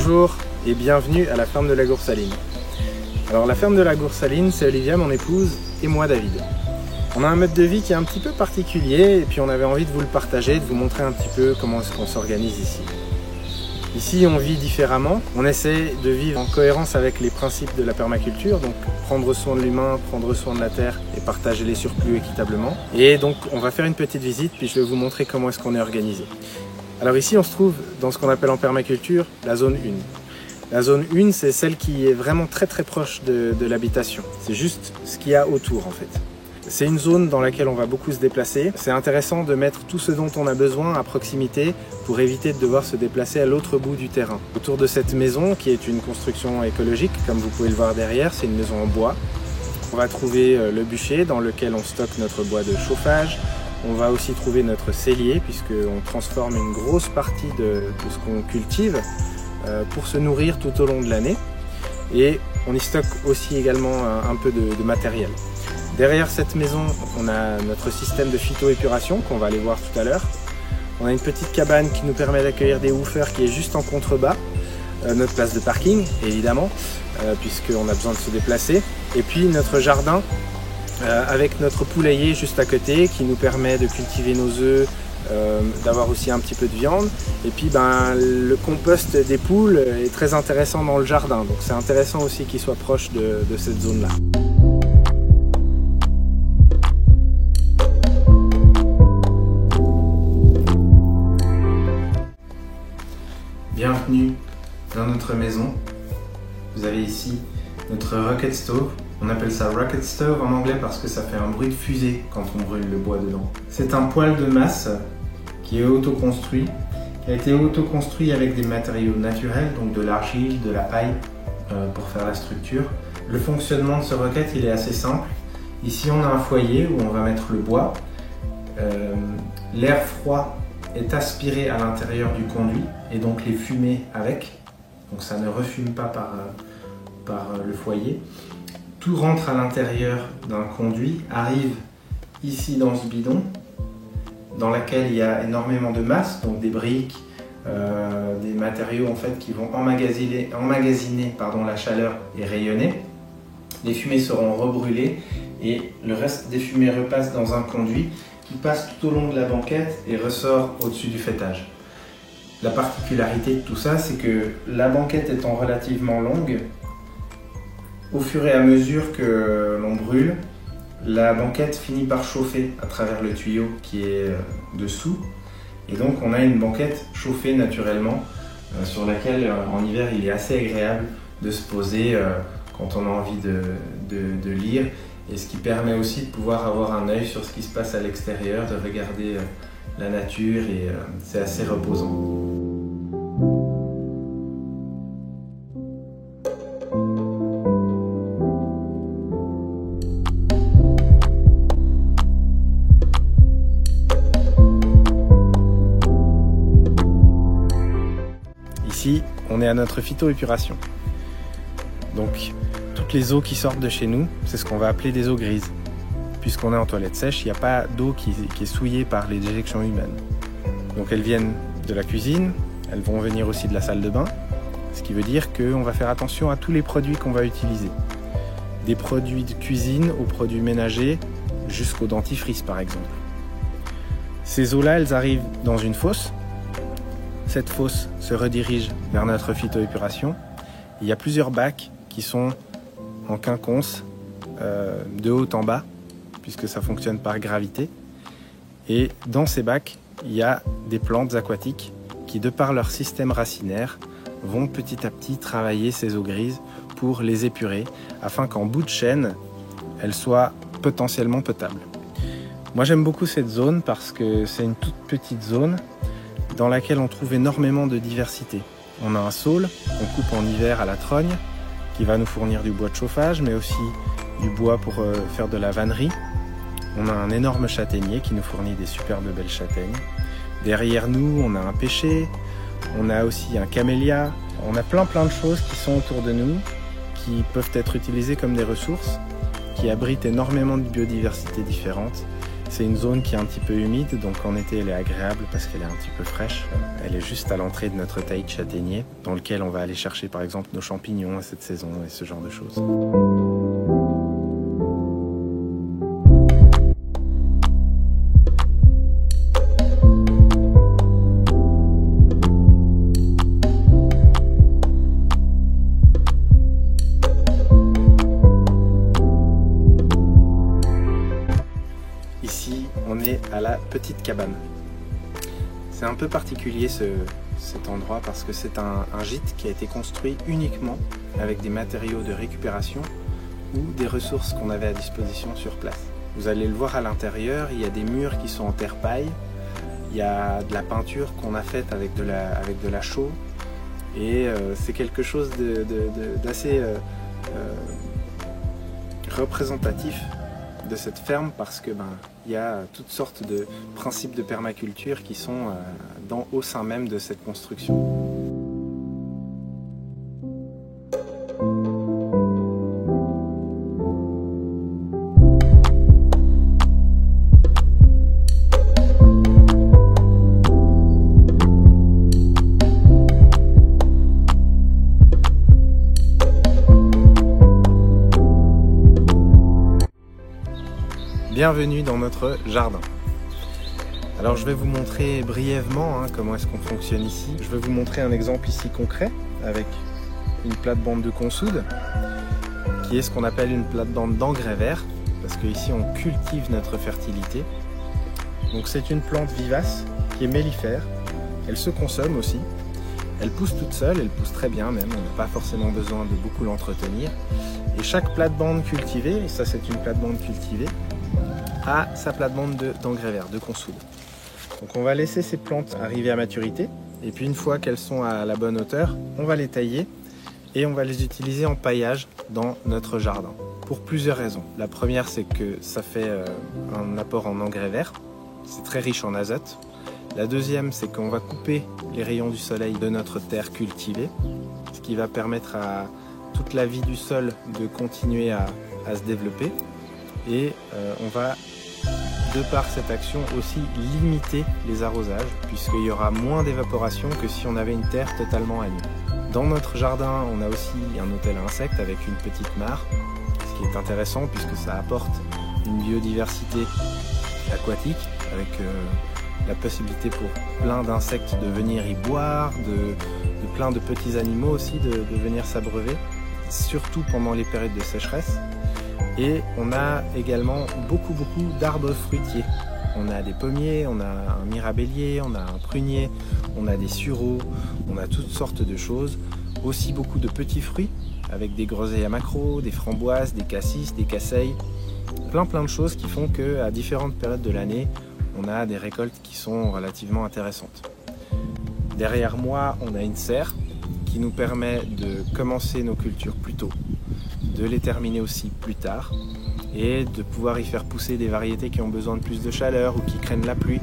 Bonjour et bienvenue à la ferme de la Goursaline. Alors la ferme de la Goursaline, c'est Olivia, mon épouse, et moi David. On a un mode de vie qui est un petit peu particulier et puis on avait envie de vous le partager, de vous montrer un petit peu comment est-ce qu'on s'organise ici. Ici on vit différemment, on essaie de vivre en cohérence avec les principes de la permaculture, donc prendre soin de l'humain, prendre soin de la terre et partager les surplus équitablement. Et donc on va faire une petite visite puis je vais vous montrer comment est-ce qu'on est organisé. Alors ici on se trouve dans ce qu'on appelle en permaculture la zone 1. La zone 1 c'est celle qui est vraiment très proche de l'habitation, c'est juste ce qu'il y a autour en fait. C'est une zone dans laquelle on va beaucoup se déplacer. C'est intéressant de mettre tout ce dont on a besoin à proximité pour éviter de devoir se déplacer à l'autre bout du terrain. Autour de cette maison, qui est une construction écologique, comme vous pouvez le voir derrière, c'est une maison en bois. On va trouver le bûcher dans lequel on stocke notre bois de chauffage. On va aussi trouver notre cellier, puisqu'on transforme une grosse partie de ce qu'on cultive pour se nourrir tout au long de l'année. Et on y stocke aussi également un peu de matériel. Derrière cette maison, on a notre système de phytoépuration qu'on va aller voir tout à l'heure. On a une petite cabane qui nous permet d'accueillir des woofers qui est juste en contrebas. Notre place de parking, évidemment, puisqu'on a besoin de se déplacer. Et puis notre jardin avec notre poulailler juste à côté qui nous permet de cultiver nos œufs, d'avoir aussi un petit peu de viande. Et puis le compost des poules est très intéressant dans le jardin. Donc c'est intéressant aussi qu'il soit proche de cette zone-là. Bienvenue dans notre maison. Vous avez ici notre rocket stove. On appelle ça rocket stove en anglais parce que ça fait un bruit de fusée quand on brûle le bois dedans. C'est un poêle de masse qui est auto-construit, qui a été auto-construit avec des matériaux naturels, donc de l'argile, de la paille pour faire la structure. Le fonctionnement de ce rocket il est assez simple. Ici on a un foyer où on va mettre le bois. L'air froid est aspiré à l'intérieur du conduit et donc les fumées avec, donc ça ne refume pas par le foyer. Tout rentre à l'intérieur d'un conduit, arrive ici dans ce bidon dans lequel il y a énormément de masse, donc des briques, des matériaux en fait qui vont emmagasiner la chaleur et rayonner. Les fumées seront rebrûlées et le reste des fumées repasse dans un conduit qui passe tout au long de la banquette et ressort au-dessus du fêtage. La particularité de tout ça, c'est que la banquette étant relativement longue, au fur et à mesure que l'on brûle, la banquette finit par chauffer à travers le tuyau qui est dessous. Et donc on a une banquette chauffée naturellement sur laquelle en hiver il est assez agréable de se poser quand on a envie de lire. Et ce qui permet aussi de pouvoir avoir un œil sur ce qui se passe à l'extérieur, de regarder la nature et c'est assez reposant. Ici, on est à notre phytoépuration. Donc, toutes les eaux qui sortent de chez nous, c'est ce qu'on va appeler des eaux grises. Puisqu'on est en toilette sèche, il n'y a pas d'eau qui est souillée par les déjections humaines. Donc elles viennent de la cuisine, elles vont venir aussi de la salle de bain, ce qui veut dire qu'on va faire attention à tous les produits qu'on va utiliser. Des produits de cuisine aux produits ménagers, jusqu'au dentifrice par exemple. Ces eaux-là, elles arrivent dans une fosse. Cette fosse se redirige vers notre phytoépuration. Il y a plusieurs bacs qui sont en quinconce, de haut en bas, puisque ça fonctionne par gravité. Et dans ces bacs, il y a des plantes aquatiques qui, de par leur système racinaire, vont petit à petit travailler ces eaux grises pour les épurer, afin qu'en bout de chaîne, elles soient potentiellement potables. Moi j'aime beaucoup cette zone parce que c'est une toute petite zone dans laquelle on trouve énormément de diversité. On a un saule qu'on coupe en hiver à la trogne, qui va nous fournir du bois de chauffage, mais aussi du bois pour faire de la vannerie. On a un énorme châtaignier qui nous fournit des superbes belles châtaignes. Derrière nous, on a un pêcher, on a aussi un camélia. On a plein de choses qui sont autour de nous, qui peuvent être utilisées comme des ressources, qui abritent énormément de biodiversité différentes. C'est une zone qui est un petit peu humide, donc en été elle est agréable parce qu'elle est un petit peu fraîche. Elle est juste à l'entrée de notre taillis de châtaignier, dans lequel on va aller chercher par exemple nos champignons à cette saison et ce genre de choses. Ici, on est à la petite cabane. C'est un peu particulier cet endroit parce que c'est un gîte qui a été construit uniquement avec des matériaux de récupération ou des ressources qu'on avait à disposition sur place. Vous allez le voir à l'intérieur, il y a des murs qui sont en terre paille, il y a de la peinture qu'on a faite avec de la chaux et c'est quelque chose d'assez représentatif de cette ferme parce que il y a toutes sortes de principes de permaculture qui sont au sein même de cette construction. Bienvenue dans notre jardin. Alors je vais vous montrer brièvement comment est-ce qu'on fonctionne ici. Je vais vous montrer un exemple ici concret avec une plate-bande de consoude qui est ce qu'on appelle une plate-bande d'engrais vert parce qu'ici on cultive notre fertilité. Donc c'est une plante vivace qui est mellifère, elle se consomme aussi, elle pousse toute seule, elle pousse très bien même, on n'a pas forcément besoin de beaucoup l'entretenir. Et chaque plate-bande cultivée, et ça c'est une plate-bande cultivée, a sa plate-bande d'engrais vert, de consoude. Donc on va laisser ces plantes arriver à maturité et puis une fois qu'elles sont à la bonne hauteur, on va les tailler et on va les utiliser en paillage dans notre jardin pour plusieurs raisons. La première, c'est que ça fait un apport en engrais vert, c'est très riche en azote. La deuxième, c'est qu'on va couper les rayons du soleil de notre terre cultivée, ce qui va permettre à toute la vie du sol de continuer à se développer et on va de par cette action aussi limiter les arrosages puisqu'il y aura moins d'évaporation que si on avait une terre totalement à nu. Dans notre jardin, on a aussi un hôtel à insectes avec une petite mare, ce qui est intéressant puisque ça apporte une biodiversité aquatique avec la possibilité pour plein d'insectes de venir y boire, de plein de petits animaux aussi de venir s'abreuver, surtout pendant les périodes de sécheresse. Et on a également beaucoup d'arbres fruitiers. On a des pommiers, on a un mirabellier, on a un prunier, on a des sureaux, on a toutes sortes de choses. Aussi beaucoup de petits fruits avec des groseilles à maquereaux, des framboises, des cassis, des casseilles. Plein de choses qui font qu'à différentes périodes de l'année, on a des récoltes qui sont relativement intéressantes. Derrière moi, on a une serre qui nous permet de commencer nos cultures plus tôt, de les terminer aussi plus tard et de pouvoir y faire pousser des variétés qui ont besoin de plus de chaleur ou qui craignent la pluie.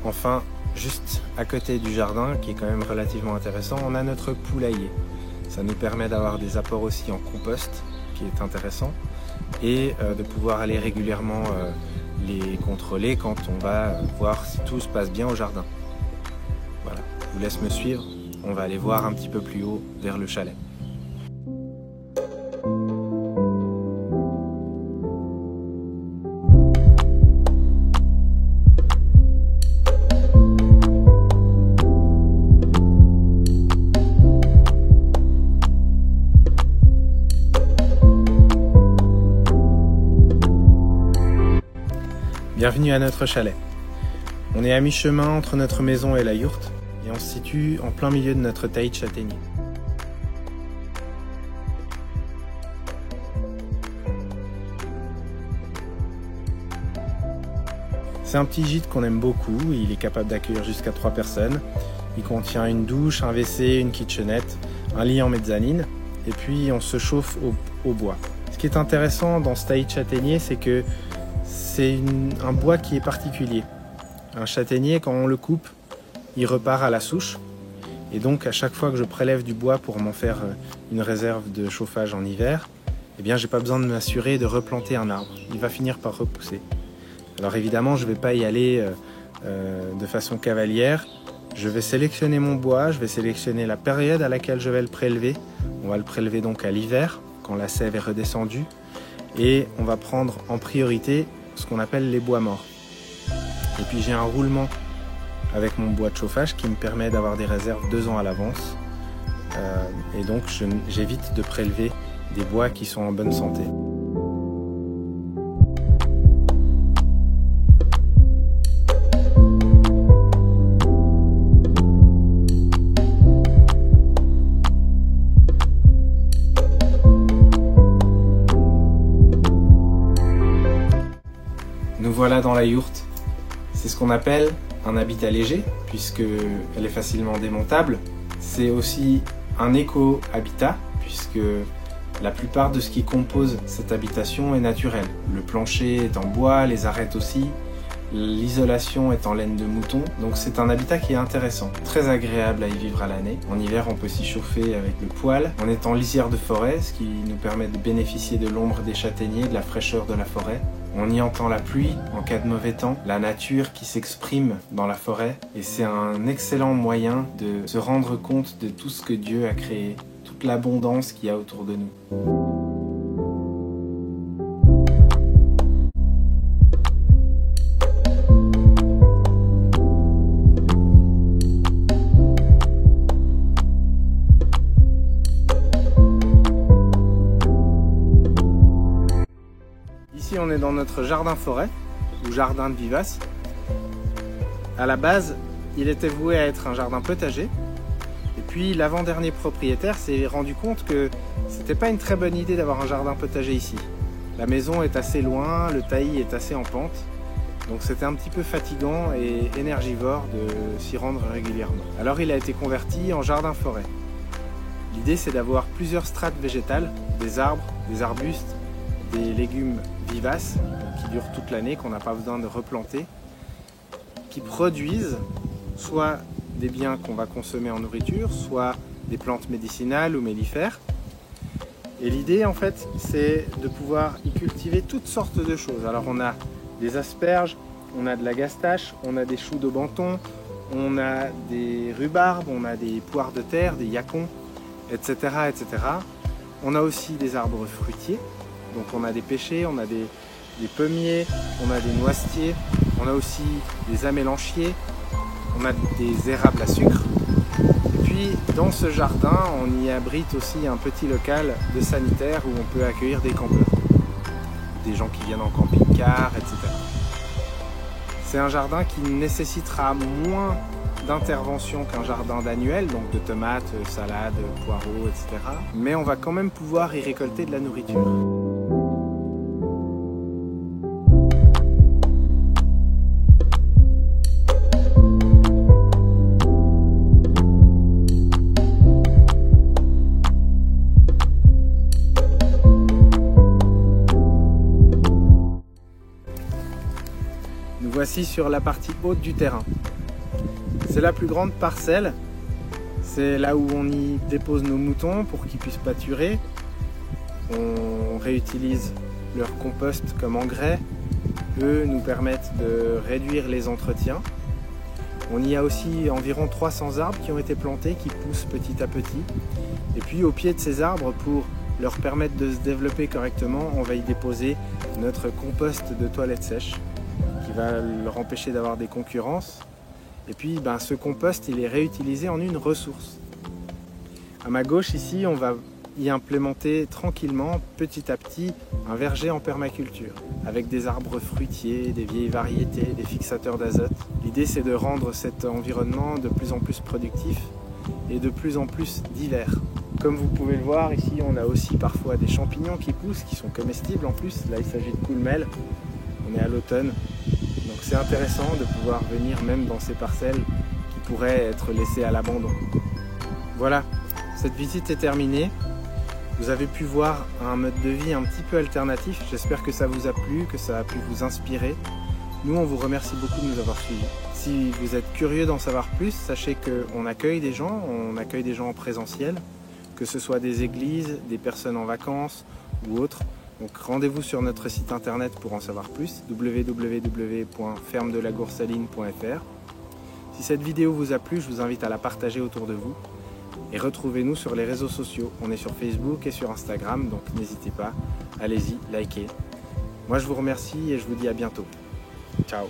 Enfin, juste à côté du jardin, qui est quand même relativement intéressant, on a notre poulailler. Ça nous permet d'avoir des apports aussi en compost, qui est intéressant, et de pouvoir aller régulièrement les contrôler quand on va voir si tout se passe bien au jardin. Voilà, je vous laisse me suivre, on va aller voir un petit peu plus haut vers le chalet. Bienvenue à notre chalet. On est à mi-chemin entre notre maison et la yourte et on se situe en plein milieu de notre taillis de châtaignier. C'est un petit gîte qu'on aime beaucoup, il est capable d'accueillir jusqu'à 3 personnes. Il contient une douche, un WC, une kitchenette, un lit en mezzanine et puis on se chauffe au bois. Ce qui est intéressant dans ce taillis de châtaignier, c'est que c'est un bois qui est particulier. Un châtaignier, quand on le coupe, il repart à la souche. Et donc, à chaque fois que je prélève du bois pour m'en faire une réserve de chauffage en hiver, eh bien, j'ai pas besoin de m'assurer de replanter un arbre. Il va finir par repousser. Alors évidemment, je ne vais pas y aller de façon cavalière. Je vais sélectionner mon bois, je vais sélectionner la période à laquelle je vais le prélever. On va le prélever donc à l'hiver, quand la sève est redescendue. Et on va prendre en priorité ce qu'on appelle les bois morts. Et puis j'ai un roulement avec mon bois de chauffage qui me permet d'avoir des réserves 2 ans à l'avance. Et donc j'évite de prélever des bois qui sont en bonne santé. Nous voilà dans la yourte. C'est ce qu'on appelle un habitat léger, puisqu'elle est facilement démontable. C'est aussi un éco-habitat, puisque la plupart de ce qui compose cette habitation est naturel. Le plancher est en bois, les arêtes aussi, l'isolation est en laine de mouton, donc c'est un habitat qui est intéressant, très agréable à y vivre à l'année. En hiver, on peut s'y chauffer avec le poêle. On est en lisière de forêt, ce qui nous permet de bénéficier de l'ombre des châtaigniers, de la fraîcheur de la forêt. On y entend la pluie en cas de mauvais temps, la nature qui s'exprime dans la forêt, et c'est un excellent moyen de se rendre compte de tout ce que Dieu a créé, toute l'abondance qu'il y a autour de nous. Ici, on est dans notre jardin-forêt, ou jardin de vivaces. À la base, il était voué à être un jardin potager. Et puis, l'avant-dernier propriétaire s'est rendu compte que c'était pas une très bonne idée d'avoir un jardin potager ici. La maison est assez loin, le taillis est assez en pente. Donc c'était un petit peu fatigant et énergivore de s'y rendre régulièrement. Alors il a été converti en jardin-forêt. L'idée, c'est d'avoir plusieurs strates végétales, des arbres, des arbustes, des légumes vivaces qui durent toute l'année, qu'on n'a pas besoin de replanter, qui produisent soit des biens qu'on va consommer en nourriture, soit des plantes médicinales ou mellifères. Et l'idée, en fait, c'est de pouvoir y cultiver toutes sortes de choses. Alors on a des asperges, on a de la gastache, on a des choux de Banton, on a des rhubarbes, on a des poires de terre, des yacons, etc., etc. On a aussi des arbres fruitiers. Donc on a des pêchers, on a des pommiers, on a des noisetiers, on a aussi des amélanchiers, on a des érables à sucre. Et puis dans ce jardin, on y abrite aussi un petit local de sanitaire où on peut accueillir des campeurs, des gens qui viennent en camping-car, etc. C'est un jardin qui nécessitera moins d'intervention qu'un jardin d'annuel, donc de tomates, salades, poireaux, etc. Mais on va quand même pouvoir y récolter de la nourriture. Nous voici sur la partie haute du terrain. C'est la plus grande parcelle, c'est là où on y dépose nos moutons pour qu'ils puissent pâturer. On réutilise leur compost comme engrais. Eux nous permettent de réduire les entretiens. On y a aussi environ 300 arbres qui ont été plantés, qui poussent petit à petit. Et puis au pied de ces arbres, pour leur permettre de se développer correctement, on va y déposer notre compost de toilette sèche qui va leur empêcher d'avoir des concurrences. Et puis ce compost, il est réutilisé en une ressource. À ma gauche ici, on va y implémenter tranquillement, petit à petit, un verger en permaculture, avec des arbres fruitiers, des vieilles variétés, des fixateurs d'azote. L'idée, c'est de rendre cet environnement de plus en plus productif et de plus en plus divers. Comme vous pouvez le voir, ici, on a aussi parfois des champignons qui poussent, qui sont comestibles en plus. Là, il s'agit de courgemel. On est à l'automne. Donc c'est intéressant de pouvoir venir même dans ces parcelles qui pourraient être laissées à l'abandon. Voilà, cette visite est terminée. Vous avez pu voir un mode de vie un petit peu alternatif. J'espère que ça vous a plu, que ça a pu vous inspirer. Nous, on vous remercie beaucoup de nous avoir suivis. Si vous êtes curieux d'en savoir plus, sachez qu'on accueille des gens, en présentiel, que ce soit des églises, des personnes en vacances ou autres. Donc rendez-vous sur notre site internet pour en savoir plus, www.fermedelagoursaline.fr. Si cette vidéo vous a plu, je vous invite à la partager autour de vous. Et retrouvez-nous sur les réseaux sociaux. On est sur Facebook et sur Instagram, donc n'hésitez pas, allez-y, likez. Moi je vous remercie et je vous dis à bientôt. Ciao.